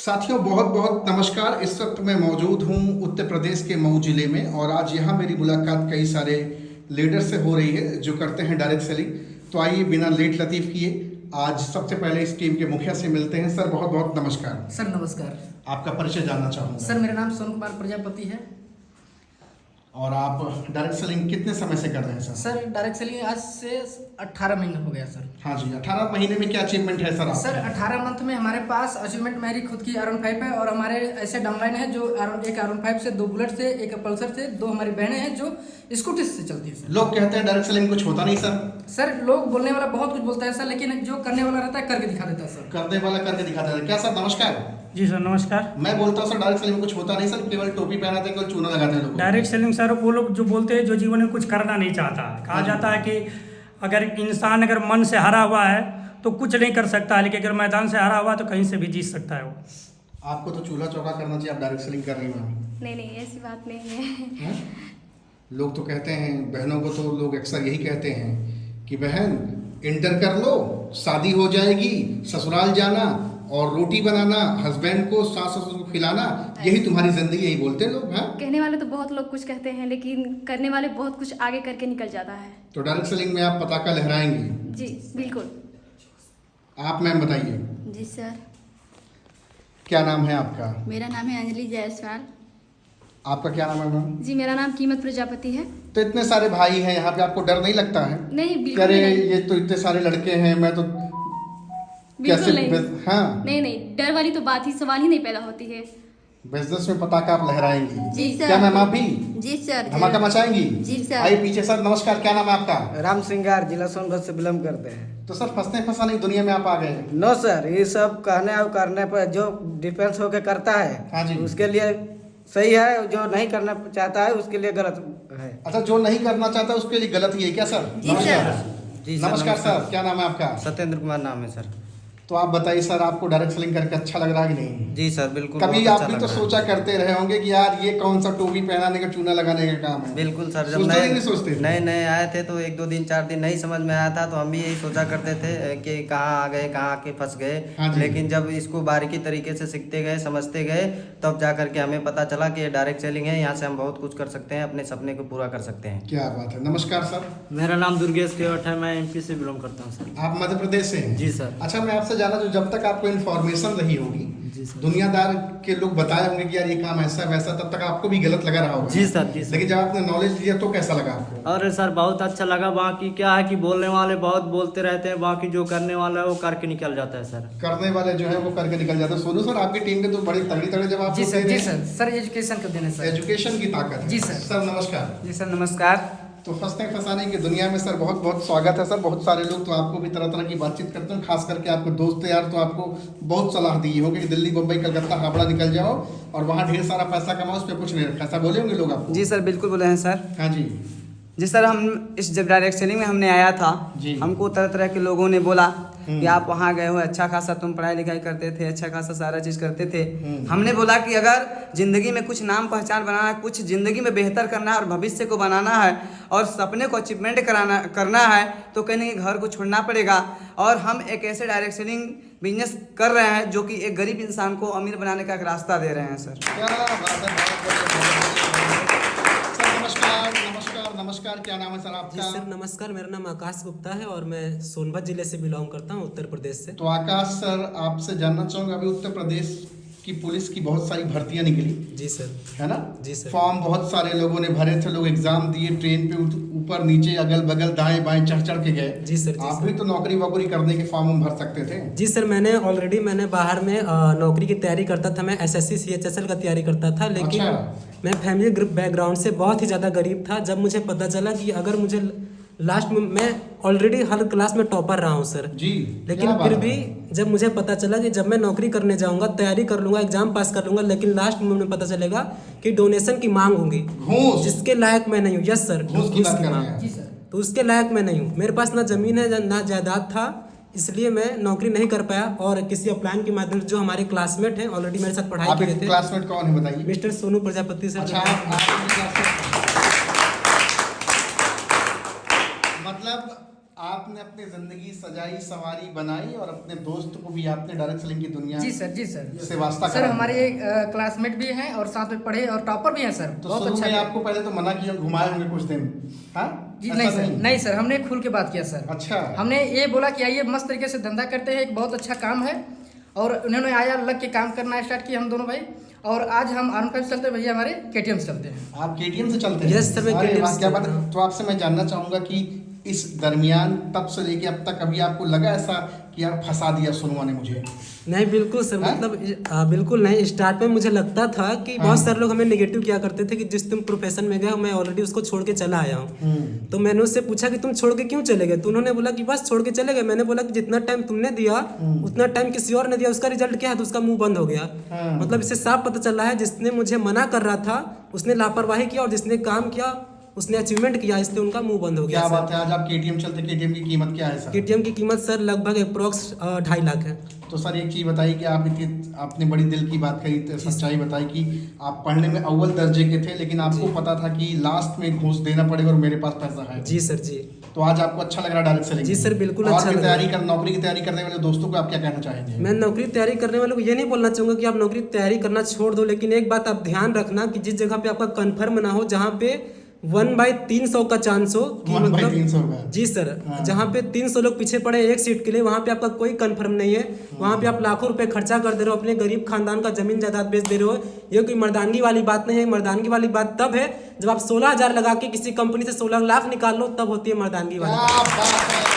साथियों बहुत बहुत नमस्कार। इस वक्त मैं मौजूद हूं उत्तर प्रदेश के मऊ जिले में और आज यहां मेरी मुलाकात कई सारे लीडर से हो रही है जो करते हैं डायरेक्ट सेलिंग। तो आइए बिना लेट लतीफ़ किए आज सबसे पहले इस टीम के मुखिया से मिलते हैं। सर बहुत बहुत नमस्कार। सर नमस्कार। आपका परिचय जानना चाहूँगा। सर मेरा नाम सोनू कुमार प्रजापति है। और आप डायरेक्ट सेलिंग कितने समय से कर रहे हैं सर? सर डायरेक्ट सेलिंग आज से 18 महीने हो गया सर। हाँ जी, 18 महीने में क्या अचीवमेंट है सर? सर 18 मंथ में हमारे पास अचीवमेंट मेरी खुद की R15 है और हमारे ऐसे डाउनलाइन है जो एक R15 से 2 बुलेट से, एक पल्सर से, 2 हमारी बहनें हैं जो स्कूटी से चलती है सर। लोग कहते हैं डायरेक्ट सेलिंग कुछ होता नहीं सर। सर लोग बोलने वाला बहुत कुछ बोलता है सर, लेकिन जो करने वाला रहता है करके दिखा देता है सर। करने वाला करके दिखाता है। क्या सर नमस्कार। जी सर नमस्कार। मैं बोलता हूँ सर डायरेक्ट सेलिंग में कुछ होता नहीं सर, केवल टोपी पहनाते हैं, केवल चूना लगाते हैं लोग। डायरेक्ट सेलिंग सर वो लोग जो बोलते हैं जो जीवन में कुछ करना नहीं चाहता। कहा जाता है कि अगर इंसान अगर मन से हारा हुआ है तो कुछ नहीं कर सकता है, लेकिन अगर मैदान से हारा हुआ तो कहीं से भी जीत सकता है वो। आपको तो चूल्हा चौका करना चाहिए, आप डायरेक्ट सेलिंग कर रही हैं। नहीं ऐसी बात नहीं है। लोग तो कहते हैं, बहनों को तो लोग अक्सर यही कहते हैं कि बहन इंटर कर लो, शादी हो जाएगी, ससुराल जाना और रोटी बनाना, हस्बैंड को सास ससुर को खिलाना, यही तुम्हारी जिंदगी, यही बोलते हैं लोग। हाँ, कहने वाले तो बहुत लोग कुछ कहते हैं, लेकिन करने वाले बहुत कुछ आगे करके निकल जाता है। तो डायरेक्ट सेलिंग में आप पताका लहराएंगी? जी बिल्कुल। आप मैम बताइए। जी सर। क्या नाम है आपका? मेरा नाम है अंजलि जायसवाल। आपका क्या नाम है मैम? जी मेरा नाम कीमत प्रजापति है। तो इतने सारे भाई हैं यहाँ पे, आपको डर नहीं लगता है? नहीं बिल्कुल अरे नहीं। ये तो इतने सारे लड़के हैं, मैं तो बिल्कुल नहीं। हाँ, नहीं डर वाली तो बात ही सवाल ही नहीं पैदा होती है। बिजनेस में पताका आप लहराएंगी? जी सर। क्या मैम आप भी जी सर। धमाका मचाएंगी? जी सर। आइए पीछे सर। नमस्कार, क्या नाम है आपका? राम सिंगार, जिला सोनभद्र से बिलोंग करते हैं। तो सर फंसने फंसाने की दुनिया में आप आ गए? नो सर, ये सब कहने और करने पर जो डिफेंस होकर करता है, हाँ जी, उसके लिए सही है, जो नहीं करना चाहता है उसके लिए गलत है। अच्छा, जो नहीं करना चाहता उसके लिए गलत ही है क्या सर? जी सर। जी सर। नमस्कार सर, क्या नाम है आपका? सत्येंद्र कुमार नाम है सर। तो आप बताइए सर, आपको डायरेक्ट सेलिंग करके अच्छा लग रहा है कि नहीं? जी सर बिल्कुल। कभी बहुत आप अच्छा भी लग तो रहा है। सोचा करते रहे होंगे कि यार ये कौन सा टोपी पहनाने का, चूना लगाने का काम है? बिल्कुल सर। जब सोचते नहीं सोचते? नए आए थे तो 1 2 दिन 4 दिन नहीं समझ में आया था, तो हम भी यही सोचा करते थे कि कहाँ आ गए, कहाँ आके फंस हाँ गए। जी। लेकिन जब इसको बारीकी तरीके से सीखते गए, समझते गए, तब जा करके हमें पता चला कि ये डायरेक्ट सेलिंग है, यहाँ से हम बहुत कुछ कर सकते हैं, अपने सपने को पूरा कर सकते हैं। क्या बात है। नमस्कार सर। मेरा नाम दुर्गेश केवट है, मैं MP से बिलोंग करता हूँ सर। आप मध्य प्रदेश से हैं? जी सर। अच्छा, मैं आपसे जाना, जो जब तक आपको इन्फॉर्मेशन रही होगी, जी सर। दुनियादार के लोग बताए होंगे कि यार ये काम ऐसा वैसा, तब तक आपको भी गलत लगा रहा होगा। जी सर। जी सर। लेकिन जब आपने नॉलेज लिया तो कैसा लगा आपको? अरे सर बहुत अच्छा लगा। बाकी क्या है कि बोलने वाले बहुत बोलते रहते हैं, बाकी जो करने वाला है वो करके निकल जाता है सर। करने वाले जो है वो करके निकल जाते हैं। सोनू सर, आपकी टीम के तो बड़ी तगड़ी जवाब जी सर। जी सर। सर एजुकेशन का देने सर। एजुकेशन की ताकत है। जी सर। सर नमस्कार। जी सर नमस्कार। तो फंसने फंसाने की दुनिया में सर बहुत बहुत स्वागत है सर। बहुत सारे लोग तो आपको भी तरह तरह की बातचीत करते हैं, खास करके आपके दोस्त यार तो आपको बहुत सलाह दी होगी कि दिल्ली, मुंबई, कलकत्ता, हावड़ा निकल जाओ और वहाँ ढेर सारा पैसा कमाओ, उस पर कुछ नहीं रखा। ऐसा बोले होंगे लोग आपको? जी सर बिल्कुल बोले हैं सर। हाँ जी। जी सर, हम इस जब डायरेक्ट सेलिंग में हमने आया था, जी। हमको तरह तरह के लोगों ने बोला कि आप वहाँ गए हो, अच्छा खासा तुम पढ़ाई लिखाई करते थे, अच्छा खासा सारा चीज़ करते थे। हमने बोला कि अगर ज़िंदगी में कुछ नाम पहचान बनाना है, कुछ ज़िंदगी में बेहतर करना है और भविष्य को बनाना है और सपने को अचीवमेंट करना है, तो कहीं ना कहीं घर को छोड़ना पड़ेगा। और हम एक ऐसे डायरेक्ट सेलिंग बिजनेस कर रहे हैं जो कि एक गरीब इंसान को अमीर बनाने का एक रास्ता दे रहे हैं सर। क्या बात है, सर नमस्कार। नमस्कार नमस्कार, क्या नाम है सर जी आपका? सर नमस्कार, मेरा नाम आकाश गुप्ता है और मैं सोनभद्र जिले से बिलोंग करता हूँ, उत्तर प्रदेश से। तो आकाश सर, आपसे जानना चाहूँगा, अभी उत्तर प्रदेश की पुलिस की बहुत सारी भर्तियां निकली, जी सर। है ना? जी सर। फॉर्म बहुत सारे लोगों ने भरे थे, लोग एग्जाम दिए, ट्रेन पे ऊपर नीचे अगल बगल दाएं बाएं चढ़ चढ़ के गए। जी सर। जी आप सर। भी तो नौकरी वोकरी करने के फॉर्म भर सकते थे। जी सर, मैंने बाहर में नौकरी की तैयारी करता था। मैं SSC CHSL का तैयारी करता था, लेकिन अच्छा। मैं फैमिली बैकग्राउंड से बहुत ही ज़्यादा गरीब था। जब मुझे पता चला कि अगर मुझे लास्ट में, मैं ऑलरेडी हर क्लास में टॉपर रहा हूँ सर, जी, लेकिन क्या बात फिर है। भी जब मुझे पता चला कि जब मैं नौकरी करने जाऊंगा, तैयारी कर लूंगा, एग्जाम पास कर लूंगा, लेकिन लास्ट में मुझे पता चलेगा कि डोनेशन की मांग होगी, घूस, जिसके लायक मैं नहीं हूँ। यस सर, घूस की बात कर रहे जी हैं। सर। तो उसके लायक मैं नहीं हूँ। मेरे पास ना जमीन है ना जायदाद था, इसलिए मैं नौकरी नहीं कर पाया। और किसी अपलाइन के माध्यम से, जो हमारे क्लासमेट हैं, ऑलरेडी मेरे साथ पढ़ाई आपके किए थे, क्लासमेट कौन है बताइए? Mister Sonu Prajapati sir. अच्छा, आप मतलब आपने अपनी जिंदगी सजाई संवारी बनाई और अपने दोस्त को भी आपने डायरेक्ट सेलिंग की दुनिया जी सर से वास्ता सर करा। हमारे क्लासमेट भी हैं और साथ में पढ़े और टॉपर भी हैं सर। तो बहुत शुरू अच्छा में किया। आपको पहले तो मना किया, घुमाए होंगे कुछ दिन, हाँ? जी ऐसा नहीं सर हमने खुल के बात किया सर। अच्छा। हमने ये बोला कि आइए मस्त तरीके से धंधा करते हैं, एक बहुत अच्छा काम है, और उन्होंने आया लग के काम करना स्टार्ट किया हम दोनों भाई, और आज हम R15 चलते हैं, भैया हमारे KTM से चलते हैं। आप KTM से चलते हैं? Yes, sir, मैं अरे KTM वाह, से क्या बात चलता है। हूँ। तो आपसे मैं जानना चाहूंगा कि इस दरमियान तब से लेके अब तक कभी आपको लगा ऐसा कि यार फंसा दिया सोनुआ ने मुझे? नहीं बिल्कुल सर, हाँ? मतलब बिल्कुल नहीं। स्टार्ट में मुझे लगता था कि बहुत सारे लोग हमें नेगेटिव किया करते थे कि जिस तुम प्रोफेशन में गए, मैं ऑलरेडी उसको छोड़ के चला आया हूँ। तो मैंने उससे पूछा कि तुम छोड़ के क्यों चले गए, तो उन्होंने बोला कि बस छोड़ के चले गए। मैंने बोला कि जितना टाइम तुमने दिया उतना टाइम किसी और ने दिया, उसका रिजल्ट क्या है, तो उसका मुंह बंद हो गया। मतलब इससे साफ पता चल रहा है जिसने मुझे मना कर रहा था उसने लापरवाही किया, और जिसने काम किया उसने अचीवमेंट किया, इसलिए उनका मुंह बंद हो गया। क्या बात है। आज आप KTM चलते, KTM की कीमत क्या है सर? KTM की कीमत सर लगभग अप्रोक्स 2.5 लाख है। तो सर एक चीज़ बताइए कि आपने बड़ी दिल की बात कही, तो सच्चाई बताई कि आप पढ़ने में अव्वल दर्जे के थे, लेकिन आपको पता था कि लास्ट में घूस देना पड़ेगा और मेरे पास पैसा है। जी सर जी। तो आज आपको अच्छा लग रहा है डायरेक्ट सेलिंग? जी सर, बिल्कुल और अच्छा की लग रहा है। तैयारी कर, नौकरी की तैयारी करने वाले दोस्तों को आप क्या कहना चाहेंगे? मैं नौकरी की तैयारी करने वालों को ये नहीं बोलना चाहूँगा कि आप नौकरी की तैयारी करना छोड़ दो, लेकिन एक बात आप ध्यान रखना कि जिस जगह पे आपका कन्फर्म ना हो, जहाँ पे 1/300 का चांस हो कि 1/300 का। जी सर, हाँ। जहाँ पे 300 लोग पीछे पड़े एक सीट के लिए, वहाँ पे आपका कोई कंफर्म नहीं है। वहाँ पे आप लाखों रुपए खर्चा कर दे रहे हो, अपने गरीब खानदान का जमीन जायदाद बेच दे रहे हो। ये कोई मर्दानगी वाली बात नहीं है। मर्दानगी वाली बात तब है जब आप 16,000 लगा के किसी कंपनी से 16 लाख निकाल लो, तब होती है मर्दानगी वाली बात। क्या बात है।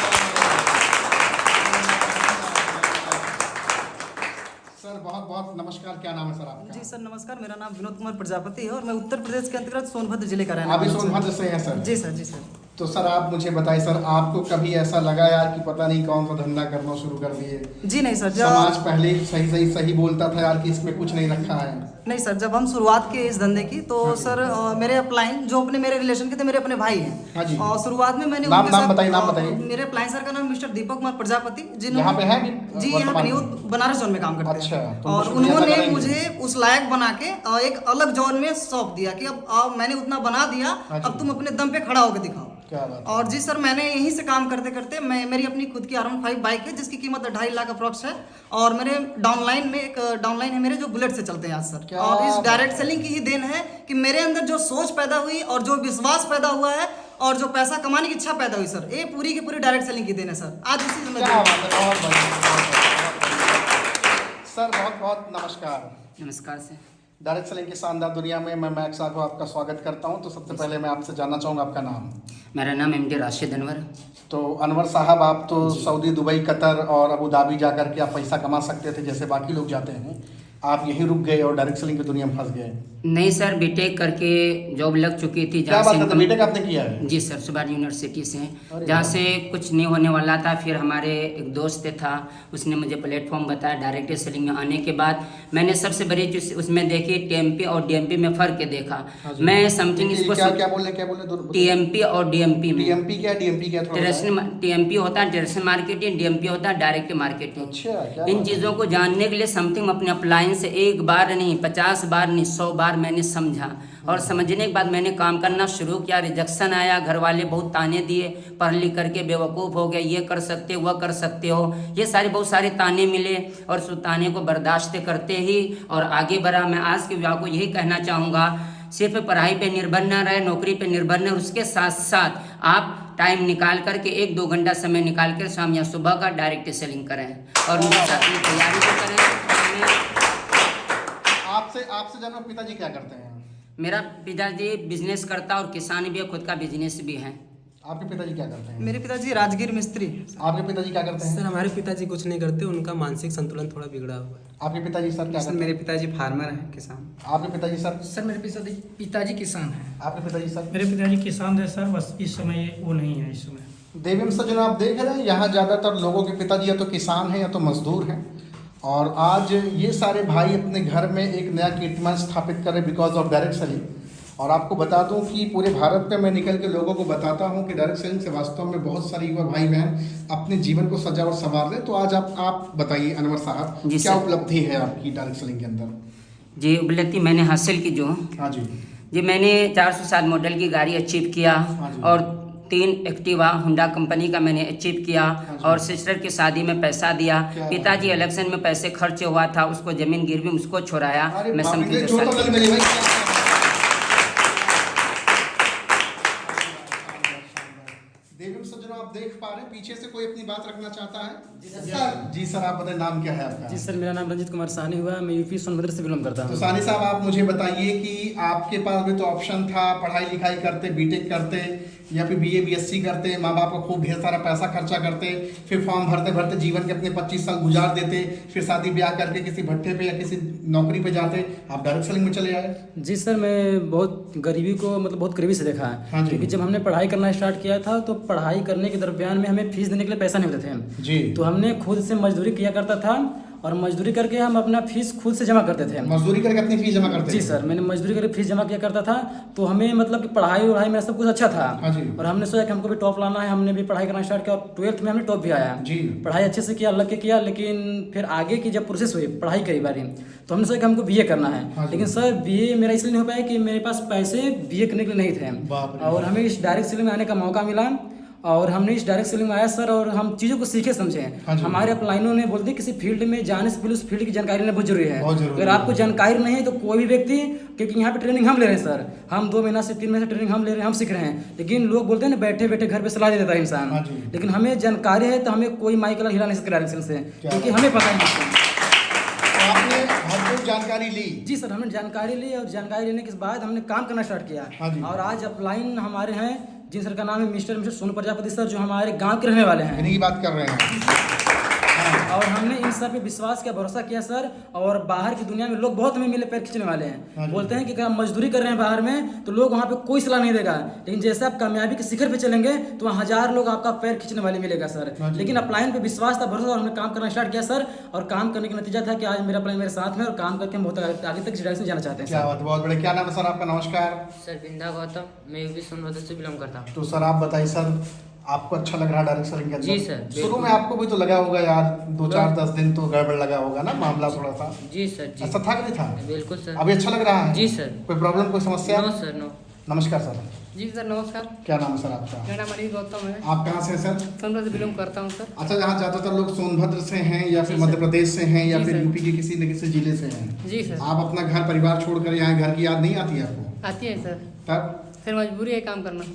सर बहुत बहुत नमस्कार, क्या नाम है सर आपका? जी सर नमस्कार, मेरा नाम विनोद कुमार प्रजापति है और मैं उत्तर प्रदेश के अंतर्गत सोनभद्र जिले का रहने आप भी वाला हूँ। सोनभद्र से हैं सर? जी सर जी सर। तो सर आप मुझे बताइए सर, आपको कभी ऐसा लगा यार कि पता नहीं कौन सा धंधा करना शुरू कर दिए? जी नहीं सर, समाज पहले सही बोलता था यार कि इसमें कुछ नहीं रखा है। नहीं सर, जब हम शुरुआत किए इस धंधे की तो सर मेरे अपलाइन जो अपने मेरे रिलेशन के थे, मेरे अपने भाई हैं। हाँ जी। और शुरुआत में मैंने नाम उनके साथ नाम बताइए। मेरे अपलाइन सर का नाम मिस्टर दीपक कुमार प्रजापति, यहाँ पे है भी? जी यहाँ पे वर्तमान नहीं, में? वो बनारस जोन में काम करते अच्छा, हैं। तो और शुक्रिया उन्होंने करेंगे। मुझे उस लायक बना के एक अलग जोन में सौंप दिया कि अब मैंने उतना बना दिया, हाँ जी। अब तुम अपने दम पे खड़ा होकर दिखाओ। क्या बात है। और जी सर, मैंने यहीं से काम करते करते मेरी अपनी खुद की R15 बाइक है जिसकी कीमत 2.5 लाख अप्रॉक्स है, और मेरे डाउनलाइन है मेरे जो बुलेट से चलते हैं आज सर। क्या और इस बात डायरेक्ट सेलिंग की ही देन है कि मेरे अंदर जो सोच पैदा हुई और जो विश्वास पैदा हुआ है और जो पैसा कमाने की इच्छा पैदा हुई सर, ये पूरी की पूरी डायरेक्ट सेलिंग की देन है सर। आज इसी समय क्या बात है, बहुत बढ़िया। सर बहुत बहुत नमस्कार। नमस्कार सर। डायरेक्ट सेलिंग की शानदार दुनिया में मैं मैक्स को आपका स्वागत करता हूं। तो सबसे पहले मैं आपसे जानना चाहूँगा आपका नाम? मेरा नाम MD राशिद अनवर। तो अनवर साहब, आप तो सऊदी, दुबई, कतर और अबू धाबी जा कर के आप पैसा कमा सकते थे जैसे बाकी लोग जाते हैं, आप यहीं रुक गए और डायरेक्ट सेलिंग की दुनिया में फंस गए। नहीं सर, बीटेक करके जॉब लग चुकी थी। क्या बात है, बीटेक आपने किया है? जी सर, सुभाष यूनिवर्सिटी से, जहाँ से कुछ नहीं होने वाला था। फिर हमारे एक दोस्त था, उसने मुझे प्लेटफॉर्म बताया। डायरेक्ट सेलिंग में आने के बाद मैंने सबसे बड़ी चीज उसमें देखी, TMP और DMP में फ़र्क देखा। मैं समथिंग इसको क्या बोल रहे TMP और DMP में। TMP क्या, DMP क्या? TMP होता है ट्रेडिशनल मार्केटिंग, DMP होता है डायरेक्ट मार्केटिंग। अच्छा, इन चीज़ों को जानने के लिए समथिंग अपने अपलाइन से एक बार नहीं, 50 बार नहीं, 100 बार मैंने समझा, और समझने के बाद मैंने काम करना शुरू किया। रिजेक्शन आया, घर वाले बहुत ताने दिए, पढ़ लिख करके बेवकूफ़ हो गए, ये कर सकते हो, वह कर सकते हो, ये बहुत सारे ताने मिले, और उस ताने को बर्दाश्त करते ही और आगे बढ़ा। मैं आज के विवाह को यही कहना चाहूँगा, सिर्फ पढ़ाई पे निर्भर न रहे, नौकरी पे निर्भर न, उसके साथ साथ आप टाइम निकाल करके 1-2 घंटा समय निकाल कर शाम या सुबह का डायरेक्ट सेलिंग करें और उनके साथ में तैयारी भी करें। आपसे जानो, पिताजी क्या करते हैं? मेरा पिताजी बिजनेस करता और किसान भी है, खुद का बिजनेस भी है। आपके पिताजी क्या करते हैं? मेरे पिताजी राजगीर मिस्त्री। आपके पिताजी क्या करते हैं? सर हमारे पिताजी कुछ नहीं करते, उनका मानसिक संतुलन थोड़ा बिगड़ा हुआ है। आपके पिताजी सर क्या करते हैं? मेरे पिताजी फार्मर हैं, किसान। आपके पिताजी सर? सर मेरे पिताजी किसान हैं। आपके पिताजी सर? मेरे पिताजी किसान थे सर, बस इस समय वो नहीं है। इस समय देवेंद्र सज्जन, आप देख रहे हैं यहाँ ज़्यादातर लोगों के पिताजी या तो किसान हैं या तो मजदूर हैं, और आज ये सारे भाई अपने घर में एक नया कीर्तिमान स्थापित करें बिकॉज ऑफ डायरेक्ट सेलिंग। और आपको बता दूं कि पूरे भारत में मैं निकल के लोगों को बताता हूं कि डायरेक्ट सेलिंग से वास्तव में बहुत सारे युवा भाई बहन अपने जीवन को सजा और संवार रहे। तो आज आप बताइए अनवर साहब, क्या उपलब्धि है आपकी डायरेक्ट सेलिंग के अंदर? जी, उपलब्धि मैंने हासिल की जो, हाँ जी जी मैंने 407 मॉडल की गाड़ी अचीव किया, और 3 एक्टिवा हुंडा कंपनी का मैंने अचीव किया और सिस्टर की शादी में पैसा दिया। पिताजी इलेक्शन में पैसे खर्च हुआ था, उसको जमीन गिरवी मुझको छोड़ाया। मैं समझी देवी सज्जनों, आप देख पा रहे हैं पीछे से कोई अपनी बात रखना चाहता है? जी सर, आप बताएं नाम क्या है आपका? जी सर, मेरा नाम रंजीत कुमार साहनी हुआ, मैं यूपी सोनभद्र से बिलोंग करता हूँ। तो सानी साहब, आप मुझे बताइए कि आपके पास भी तो ऑप्शन था, पढ़ाई लिखाई करते, बीटेक करते या फिर बीए बीएससी करते, माँ बाप को खूब ढेर सारा पैसा खर्चा करते, फिर फॉर्म भरते भरते जीवन के अपने 25 साल गुजार देते, फिर शादी ब्याह करके किसी भट्टे पे या किसी नौकरी पे जाते, आप डायरेक्ट सेलिंग में चले आए। जी सर, मैं बहुत गरीबी को मतलब बहुत करीबी से देखा है, क्योंकि जब हमने पढ़ाई करना स्टार्ट किया था तो पढ़ाई करने के दरमियान में हमें फीस देने के लिए पैसा नहीं होते थे जी। तो हमने खुद से मजदूरी किया करता था और मजदूरी करके हम अपना फीस खुद से जमा करते थे। मजदूरी करके अपनी फीस जमा करते? जी सर, मैंने मजदूरी करके फीस जमा किया करता था, तो हमें मतलब कि पढ़ाई वढ़ाई में सब कुछ अच्छा था। और हमने सोचा कि हमको भी टॉप लाना है, हमने भी पढ़ाई करना स्टार्ट किया और 12th में हमने टॉप भी आया जी। पढ़ाई अच्छे से किया, लग के किया, लेकिन फिर आगे की जब प्रोसेस हुई पढ़ाई कई बारी तो हमने सोचा कि हमको बीए करना है, लेकिन सर बीए मेरा इसलिए नहीं हो पाया कि मेरे पास पैसे बीए करने के लिए नहीं थे और हमें इस डायरेक्ट सेलिंग में आने का मौका मिला और हमने इस डायरेक्ट सेलिंग में आया सर और हम चीज़ों को सीखे समझे। हमारे अपलाइनों ने बोलते हैं किसी फील्ड में जाने से पहले उस फील्ड की जानकारी लेना बहुत जरूरी है। अगर आपको जानकारी नहीं है तो कोई भी व्यक्ति, क्योंकि यहाँ पे ट्रेनिंग हम ले रहे हैं सर, हम 2 महीना से 3 महीने से ट्रेनिंग हम ले रहे हैं, हम सीख रहे हैं, लेकिन लोग बोलते हैं ना बैठे बैठे घर पे सलाह दे देता है इंसान, लेकिन हमें जानकारी है तो हमें कोई माइक कलर हिला नहीं सकता डायरेक्ट सेलिंग से, क्योंकि हमें पता है। आपने भरपूर जानकारी ली? जी सर, हमने जानकारी ली और जानकारी लेने के बाद हमने काम करना स्टार्ट किया और आज अपलाइन हमारे हैं जिन सर का नाम है मिस्टर सोनू प्रजापति सर, जो हमारे गांव के रहने वाले हैं। इन्हीं की बात कर रहे हैं। और हमने इन सर पे विश्वास किया, भरोसा किया सर, और बाहर की दुनिया में लोग बहुत हमें मिले पैर खींचने वाले हैं, बोलते हैं कि अगर हम मजदूरी कर रहे हैं बाहर में तो लोग वहाँ पे कोई सलाह नहीं देगा, लेकिन जैसे आप कामयाबी के शिखर पे चलेंगे तो वहाँ 1000 लोग आपका पैर खींचने वाले मिलेगा सर। लेकिन अपलाइन पे विश्वास था, भरोसा, और हमने काम करना स्टार्ट किया सर, और काम करने का नतीजा था कि आज मेरा अपलाइन मेरे साथ में और काम करके हम बहुत आगे तक इस डायरेक्शन जाना चाहते हैं। क्या बात, बहुत बड़े। क्या नाम है सर आपका? नमस्कार सर, बिंदा गौतम, मैं यूपी सोनभद्र से बिलोंग करता हूँ। तो सर आप बताइए सर, आपको अच्छा लग रहा है डायरेक्ट सेलिंग के अंदर? जी सर। शुरू में आपको भी तो लगा होगा यार, 2-4-10 दिन तो गड़बड़ लगा होगा ना मामला थोड़ा सा? जी सर। जी, ऐसा था कि नहीं था? बिल्कुल सर। अभी अच्छा लग रहा है? जी सर। कोई प्रॉब्लम, कोई समस्या? No sir, no. नमस्कार सर। जी सर, नमस्कार। क्या नाम है सर आपका? मेरा नाम अनिल गौतम है। आप कहाँ से सर? सोनभद्र से बिलोंग करता हूँ सर। अच्छा, यहाँ ज़्यादातर लोग सोनभद्र से हैं या फिर मध्य प्रदेश से हैं या फिर यूपी के किसी न किसी जिले से हैं? जी सर। आप अपना घर परिवार छोड़कर यहाँ घर की याद नहीं आती है आपको? आती है सर। तब फिर मजबूरी है काम करना।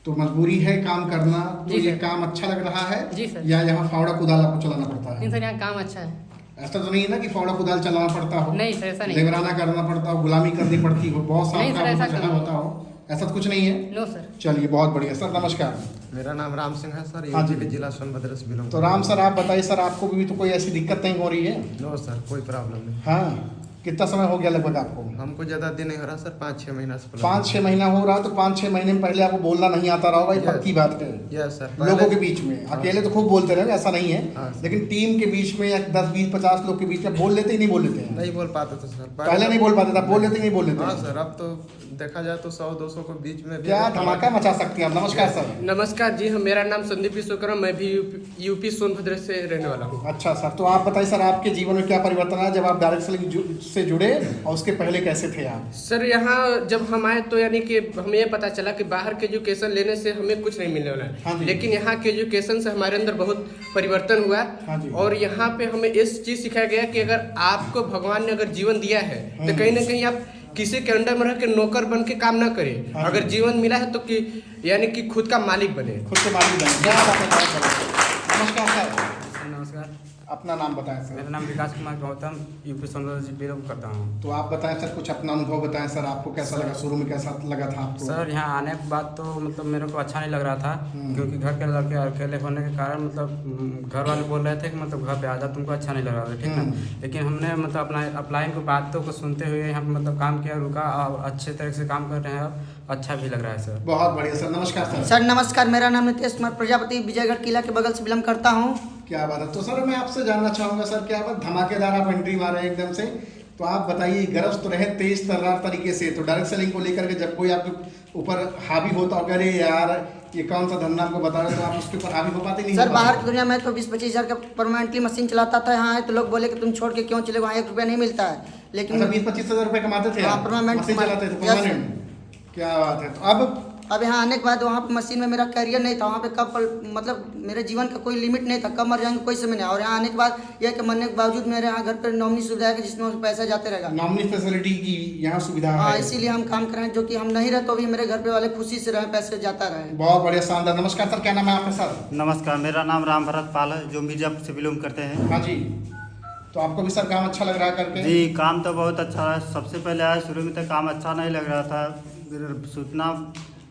तो मजबूरी है काम करना, तो ये काम अच्छा लग रहा है? जी सर। या यहाँ फावड़ा कुदाल आपको चलाना पड़ता है? नहीं सर, यहाँ काम अच्छा है। ऐसा तो नहीं है ना कि फावड़ा कुदाल चलाना पड़ता हो? नहीं सर, ऐसा नहीं। लेबराना करना पड़ता हो, गुलामी करनी पड़ती हो, बहुत सारा काम होता हो, ऐसा तो कुछ नहीं है? No sir. चलिए, बहुत बढ़िया सर। नमस्कार। मेरा नाम राम सिंह है सर, हाँ जी। यूपी जिला सोनभद्र से बिलोंग। तो राम सर, आप बताइए सर, आपको भी तो कोई ऐसी दिक्कत नहीं हो रही है? नो सर, कोई प्रॉब्लम नहीं। हाँ, कितना समय हो गया लगभग आपको? हमको ज़्यादा दिन नहीं हो रहा सर, 5-6 महीना से। 5-6 महीना हो रहा, तो 5-6 महीने में पहले आपको बोलना नहीं आता रहा भाई, पक्की बात है। Yes sir. लोगों के बीच में अकेले तो खूब बोलते रहे, ऐसा नहीं है, लेकिन टीम के बीच में या 10-20-50 लोग के बीच में बोल लेते ही नहीं बोल लेते हैं? नहीं बोल पाते थे सर, पहले नहीं बोल पाते थे, बोल लेते ही नहीं बोल लेते? हाँ सर, अब तो देखा जाए तो 100-200 के बीच में क्या धमाका मचा सकते हैं आप। नमस्कार सर। नमस्कार जी, हम, मेरा नाम संदीप विश्वकर्मा, मैं भी यूपी सोनभद्र से रहने वाला हूँ। अच्छा सर, तो आप बताइए सर, आपके जीवन में क्या परिवर्तन आया जब आप डायरेक्ट सेलिंग से जुड़े, और उसके पहले कैसे थे आप? सर, यहाँ जब हम आए तो यानी कि हमें ये पता चला कि बाहर के एजुकेशन लेने से हमें कुछ नहीं मिलने वाला है, लेकिन यहाँ के एजुकेशन से हमारे अंदर बहुत परिवर्तन हुआ। और यहाँ पे हमें इस चीज़ सिखाया गया कि अगर आपको भगवान ने अगर जीवन दिया है तो कहीं ना कहीं आप किसी के अंडर में रह के नौकर बन के काम ना करें, अगर जीवन मिला है तो कि यानी कि खुद का मालिक बने। खुद के मालिक बने। नमस्कार सर। नमस्कार। अपना नाम बताएं सर। मेरा नाम विकास कुमार गौतम, यूपी सोनभद्र से बिलोंग करता हूँ। तो आप बताएं सर, कुछ अपना अनुभव बताएं सर, आपको कैसा लगा, शुरू में कैसा लगा था आपको? सर, यहाँ आने के बाद तो मतलब मेरे को अच्छा नहीं लग रहा था, क्योंकि घर के लड़के अकेले होने के कारण मतलब घर वाले बोल रहे थे कि मतलब घर पे आ जा, तुमको अच्छा नहीं लग रहा था, ठीक है। लेकिन हमने मतलब अपना अपलाइन को बातों को सुनते हुए यहाँ मतलब काम किया, रुका और अच्छे तरह से काम कर रहे हैं, अब अच्छा भी लग रहा है सर। बहुत बढ़िया सर। नमस्कार सर। सर नमस्कार, मेरा नाम नितेश कुमार प्रजापति, विजयगढ़ किला के बगल से बिलोंग करता हूँ। क्या बात है। तो सर मैं आपसे जानना चाहूँगा सर, क्या बात, धमाकेदार आप एंट्री मारे एकदम से, तो आप बताइए, गरज तो रहे तेज तर्रार तरीके से, तो डायरेक्ट सेलिंग को लेकर के जब कोई आपके ऊपर हावी होता होगा, अरे यार ये कौन सा धंधा आपको बता रहे, तो आप उसके ऊपर हावी हो पाते नहीं? सर, बाहर की दुनिया में तो 20-25 हज़ार का परमानेंटली मशीन चलाता था, यहाँ तो लोग बोले कि तुम छोड़ के क्यों चले, वहाँ 1 रुपया नहीं मिलता है, लेकिन 20-25 हज़ार रुपये कमाते थे? परमानेंट मशीन चलाते थे परमानेंट। क्या बात है। तो अब अब यहाँ आने के बाद वहाँ पे मशीन में मेरा करियर नहीं था, वहाँ पे मतलब मेरे जीवन का कोई लिमिट नहीं था, कब मर जाएंगे कोई समय नहीं। और यहाँ आने के बाद यह कि मरने के बावजूद मेरे यहाँ घर पर नॉमिनी सुविधा है कि जिसमें पैसा जाते रहेगा, नॉमिनी फैसिलिटी की यहाँ सुविधा हाँ, है। इसीलिए हम काम करें, जो कि हम नहीं रहे तो भी मेरे घर पे वाले खुशी से रहे, पैसे जाता रहे। बहुत बढ़िया, शानदार। नमस्कार सर, क्या नाम है आपका सर? नमस्कार, मेरा नाम राम भरत पाल है, जो मिर्जापुर से बिलोंग करते हैं। हाँ जी, तो आपको भी सर काम अच्छा लग रहा है करके? जी, काम तो बहुत अच्छा है। सबसे पहले आया शुरू में तो काम अच्छा नहीं लग रहा था, सूतना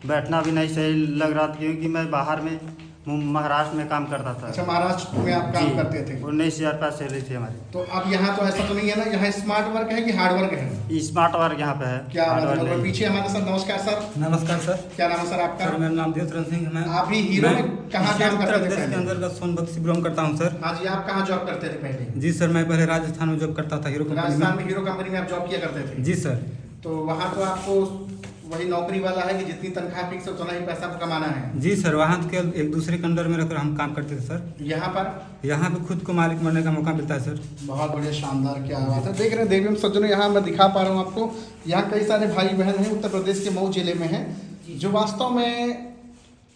बैठना भी नहीं सही लग रहा था, क्योंकि मैं बाहर में महाराष्ट्र में काम करता था। अच्छा, महाराष्ट्र में आप काम करते थे? 19,000 रुपये सैलरी थी हमारी। तो अब यहाँ तो ऐसा तो नहीं है ना, यहाँ स्मार्ट वर्क है कि हार्ड वर्क है? स्मार्ट वर्क यहाँ पे है। क्या मतलब? पीछे हमारे सर, नमस्कार सर। नमस्कार सर। क्या नाम है सर आपका? सर मेरा नाम देवतरण सिंह है। आप भी हीरो में कहाँ काम करते थे? के अंतर्गत सोनभद्र से बिलोंग करता हूँ सर। हाँ जी, आप कहाँ जॉब करते थे पहले? जी सर, मैं पहले राजस्थान में जॉब करता था, हीरो कंपनी में। राजस्थान में हीरो कंपनी में आप जॉब किया करते थे? जी सर। तो वहाँ तो आपको वही नौकरी वाला है कि जितनी तनख्वाह फिक्स है उतना ही पैसा कमाना है? जी सर, वहाँ के एक दूसरे के अंडर में रहकर हम काम करते थे सर। यहाँ पर? यहाँ पे खुद को मालिक बनने का मौका मिलता है सर। बहुत बढ़िया, शानदार, क्या बात है। देख रहे हैं देवी सज्जनों, यहाँ मैं दिखा पा रहा हूँ आपको, यहाँ कई सारे भाई बहन हैं, उत्तर प्रदेश के मऊ जिले में हैं, जो वास्तव में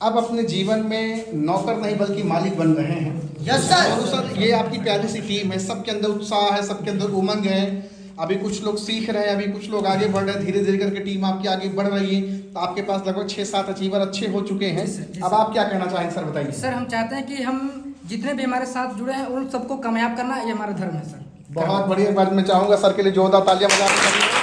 अब अपने जीवन में नौकर नहीं बल्कि मालिक बन रहे हैं। Yes sir. सर, ये आपकी प्यारी सी टीम है, सबके अंदर उत्साह है, सबके अंदर उमंग है। अभी कुछ लोग सीख रहे हैं, अभी कुछ लोग आगे बढ़ रहे हैं, धीरे धीरे करके टीम आपकी आगे बढ़ रही है। तो आपके पास लगभग 6-7 अचीवर अच्छे हो चुके हैं। अब आप क्या कहना चाहेंगे सर, बताइए। सर, हम चाहते हैं कि हम जितने भी हमारे साथ जुड़े हैं उन सबको कामयाब करना, ये हमारा धर्म है सर। बहुत बढ़िया बात, मैं चाहूँगा सर के लिए जोरदार तालियां बजाने के लिए।